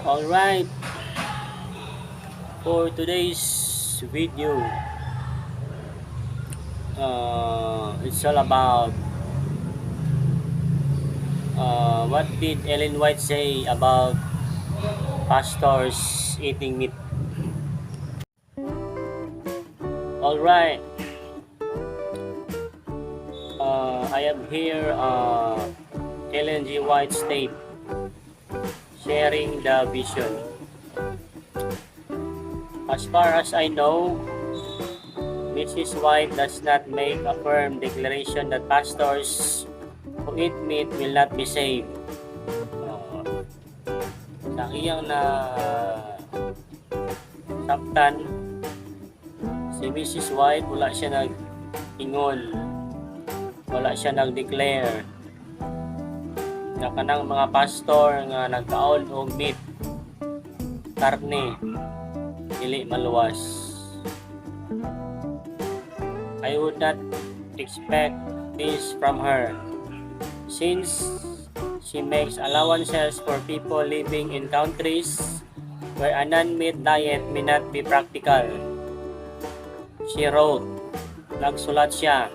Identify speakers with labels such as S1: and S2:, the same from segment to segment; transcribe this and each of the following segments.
S1: Alright, for today's video, it's all about what did Ellen White say about pastors eating meat. Alright, I am here Ellen G. White's tape sharing the vision. As far as I know, Mrs. White does not make a firm declaration that pastors who eat meat will not be saved. Sa iyang na sabtan, si Mrs. White wala siya nag-ingon, wala siya nag-declare na kanang mga pastor nga nagkaon og meat, karne, dili maluwas. I would not expect this from her, since she makes allowances for people living in countries where a non-meat diet may not be practical. She wrote, nagsulat siya,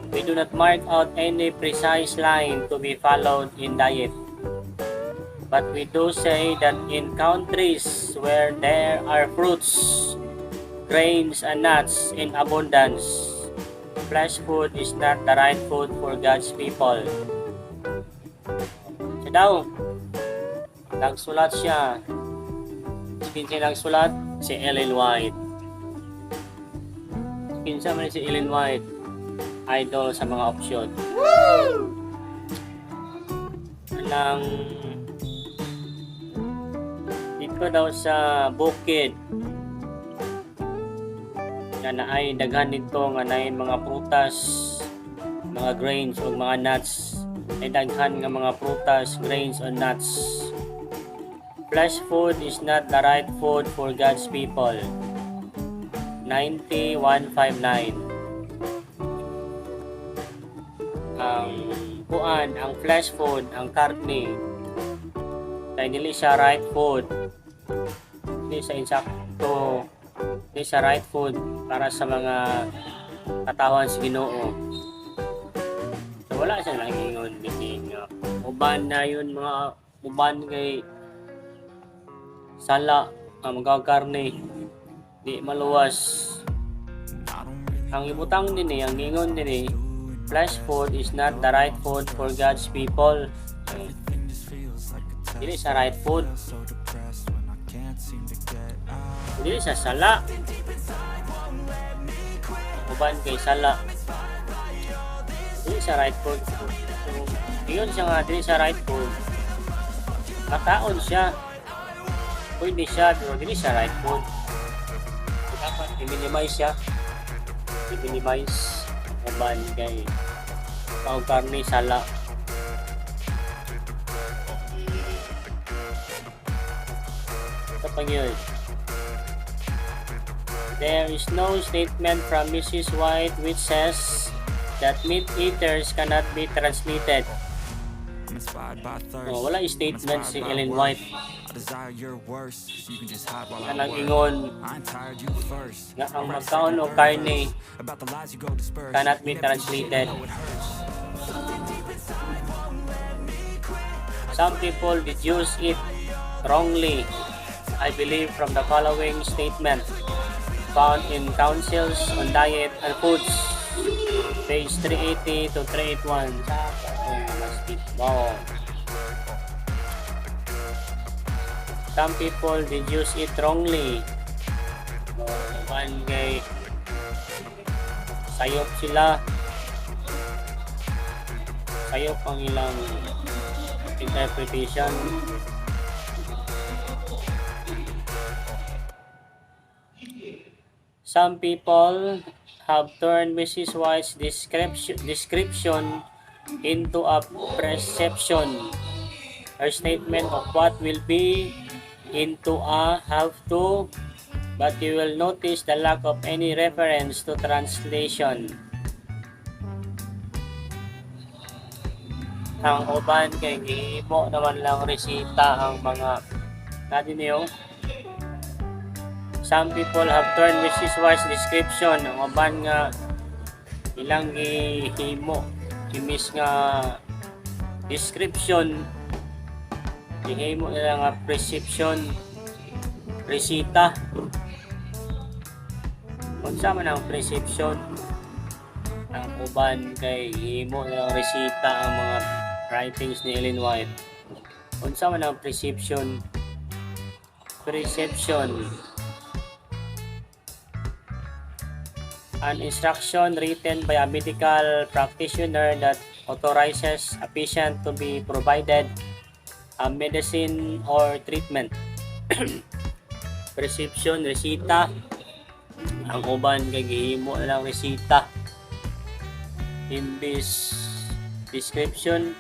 S1: "We do not mark out any precise line to be followed in diet. But we do say that in countries where there are fruits, grains, and nuts in abundance, flesh food is not the right food for God's people." Siya daw, nagsulat siya. Kinsa nagsulat? Si Ellen White. Kinsa man si Ellen White? Idol sa mga opsyon. Nang dito daw sa bukid nga naay daghan nito nga naay mga prutas, mga grains o mga nuts, ay daghan nga mga prutas, grains o nuts. Flesh food is not the right food for God's people. 9159. Ang flesh food, ang karne, kay dili siya right food, dili sa insakto, dili sa right food para sa mga katawan sa Ginoo. So, wala siya nangingon bitin nga uban na yun, mga uban kay sala ang mga karne di maluwas. Ang ibutang din ang ngingon din flesh food is not the right food for God's people. Dili sa right food, dili sa sala, uban kay sala, dili sa right food. Yun siya nga, dili sa right food, mataon siya, pwede siya, pero dili sa right food. Dapat i-minimize siya, i-minimize uban kay pang karne sala. Ito pang yun. There is no statement from Mrs. White which says that meat eaters cannot be transmitted. Wala yung statement si Ellen White na nag-ingon nga ang magkaon o karne cannot be translated. Some people deduce it wrongly, I believe, from the following statement found in Councils on Diet and Foods, page 380 to 381. Wow. Some people deduce it wrongly. Kay sayop sila. Sayop ang ilang interpretation. Some people have turned Mrs. White's description into a perception. Her statement of what will be into a have to, but you will notice the lack of any reference to translation. Ang uban kay gihimo naman lang resita ang mga natin niyo. Some people have turned Mrs. White's description ang uban nga ilang gihimo imis nga description gihimo nila nga prescription resita. Unsa man ang prescription ang uban kay himo ng resita ang mga writings ni Ellen White. Unsa man ang prescription an instruction written by a medical practitioner that authorizes a patient to be provided a medicine or treatment. Prescription resita ang uban kay gihimo lang resita imbis description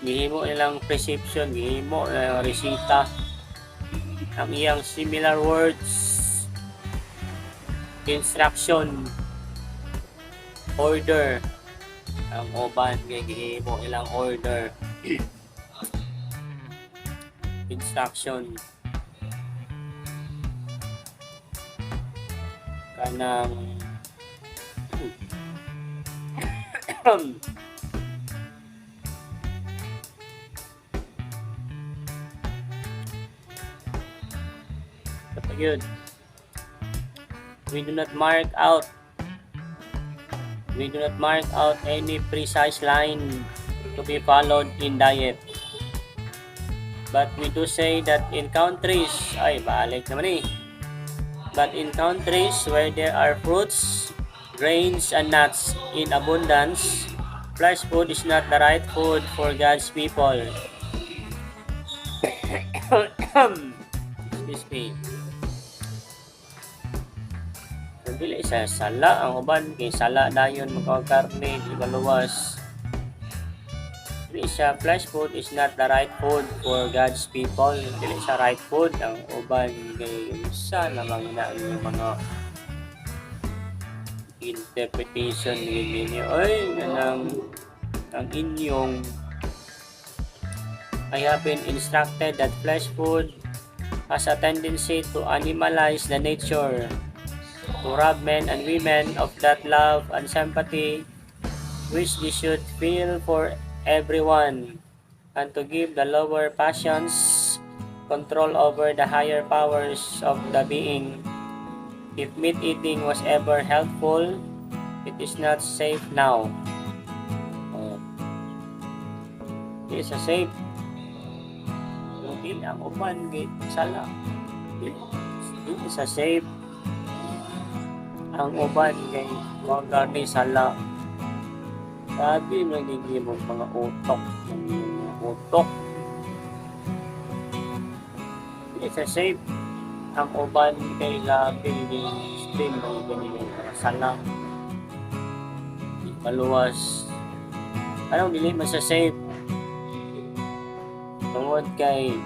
S1: gihimo ilang prescription gihimo lang resita. Ang iyang similar words instruction order ang uban kay gihimo ilang order instruction kanang yun. We do not mark out any precise line to be followed in diet. But we do say that in countries but in countries where there are fruits, grains, and nuts in abundance, fresh food is not the right food for God's people. Excuse me. Dili sa sala ang uban kay sala dayon magkakarne di maluwas. Dili sa fresh food is not the right food for God's people. Dili sa right food ang uban kay sa lamang na ang mga interpretation ninyo ay nanang ang inyong I have been instructed that flesh food has a tendency to animalize the nature, to rob men and women of that love and sympathy which they should feel for everyone, and to give the lower passions control over the higher powers of the being. If meat eating was ever helpful, it is not safe now. It is a safe. Hindi ang uban gate sala. It is a safe. Ang uban kay mga ni sala. Sabi magiging mga utok. It is a safe. Ang uban kay labi ni stream ng ganyan sala. Maluwas. Anong dili man sa safe? Tungod kay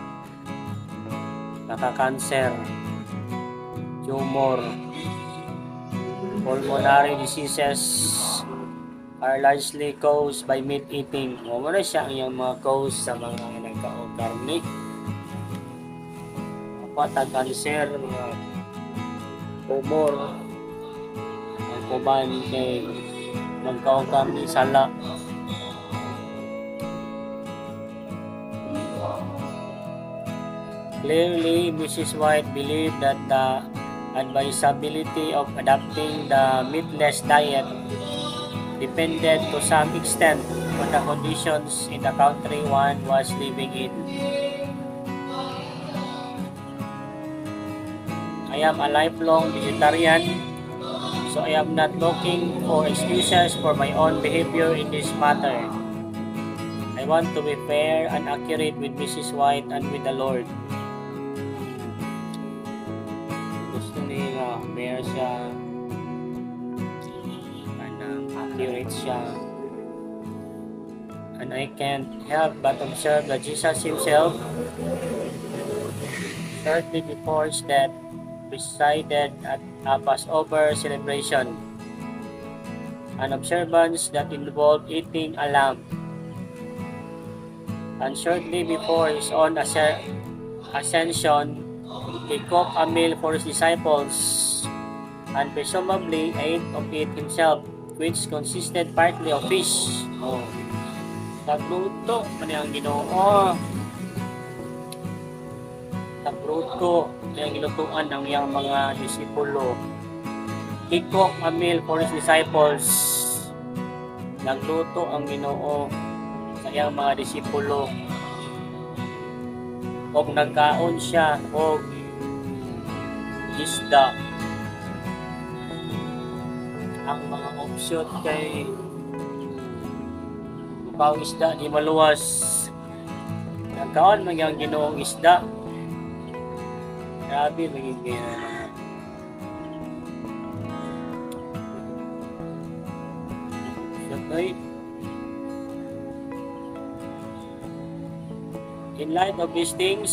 S1: naka-cancer, tumor, pulmonary diseases are largely caused by meat eating. Muna siya ang iyong mga cause sa mga nagka-karne. Cancer, mga tumor, ang kuban kay nagka-karne sala. Clearly, Mrs. White believed that the advisability of adopting the meatless diet depended to some extent on the conditions in the country one was living in. I am a lifelong vegetarian, so I am not looking for excuses for my own behavior in this matter. I want to be fair and accurate with Mrs. White and with the Lord. Fair siya, accurate siya, and I can't help but observe that Jesus himself, shortly before his death, presided at a Passover celebration, an observance that involved eating a lamb. And shortly before his own ascension, he cooked a meal for his disciples, and presumably ate of it himself, which consisted partly of fish. Oh, nagluto man ang Ginoo. Nagluto ang gilutuan ng iyang mga disipulo. He cooked a meal for his disciples. Nagluto ang Ginoo sa iyang mga disipulo. Og nagkaon siya og isda. Ang mga option kay mukaw isda di maluwas. Nagkaon man ang Ginoong isda. Grabe magiging okay. In light of these things,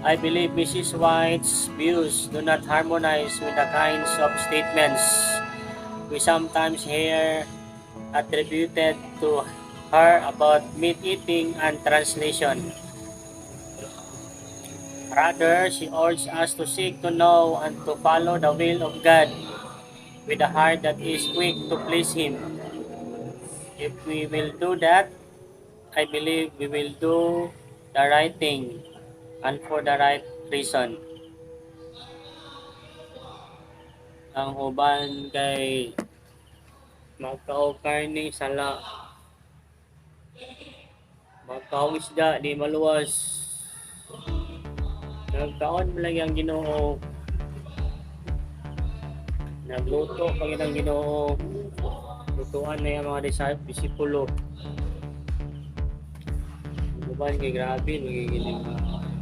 S1: I believe Mrs. White's views do not harmonize with the kinds of statements we sometimes hear attributed to her about meat eating and translation. Rather, she urged us to seek to know and to follow the will of God with a heart that is quick to please Him. If we will do that, I believe we will do the right thing and for the right reason. Ang uban kay magkaog karne sala, magkaog isda di maluwas. Nagkaon lang ang Ginoo. Nagluto pag ang Ginoo. Lutuan na yung mga disipulo. Uban kay grabe magiging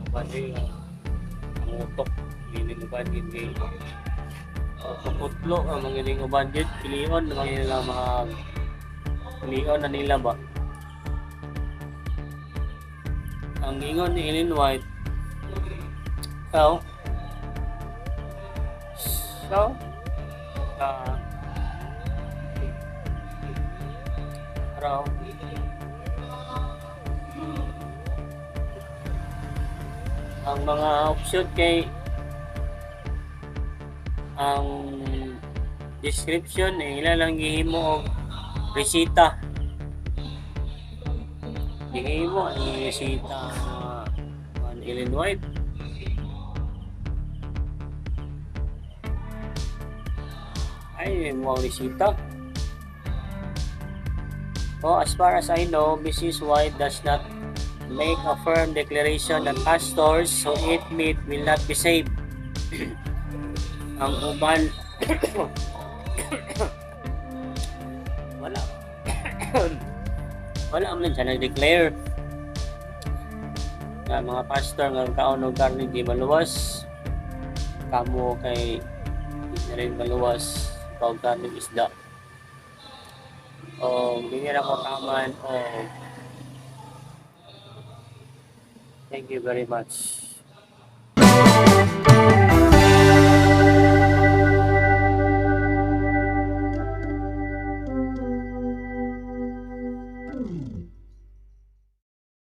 S1: uban kay ang utok. Magiging uban kay putlo ang magiging uban kay pilion naman nila mga pilion na nila ba. Ang ingon ni Ellen White. So, araw ang mga option kay ang description ilan lang gihimo og resita. Gihimo ang resita ang Ellen White. Ay, mo resita. Oh, as far as I know, Mrs. White does not make a firm declaration that pastors who eat meat will not be saved. Ang uban wala wala man siya nag-declare na mga pastor nga kaon og karne di maluwas, kamo kay di rin maluwas pag karne isda. O hindi na ko kaman. Thank you very much.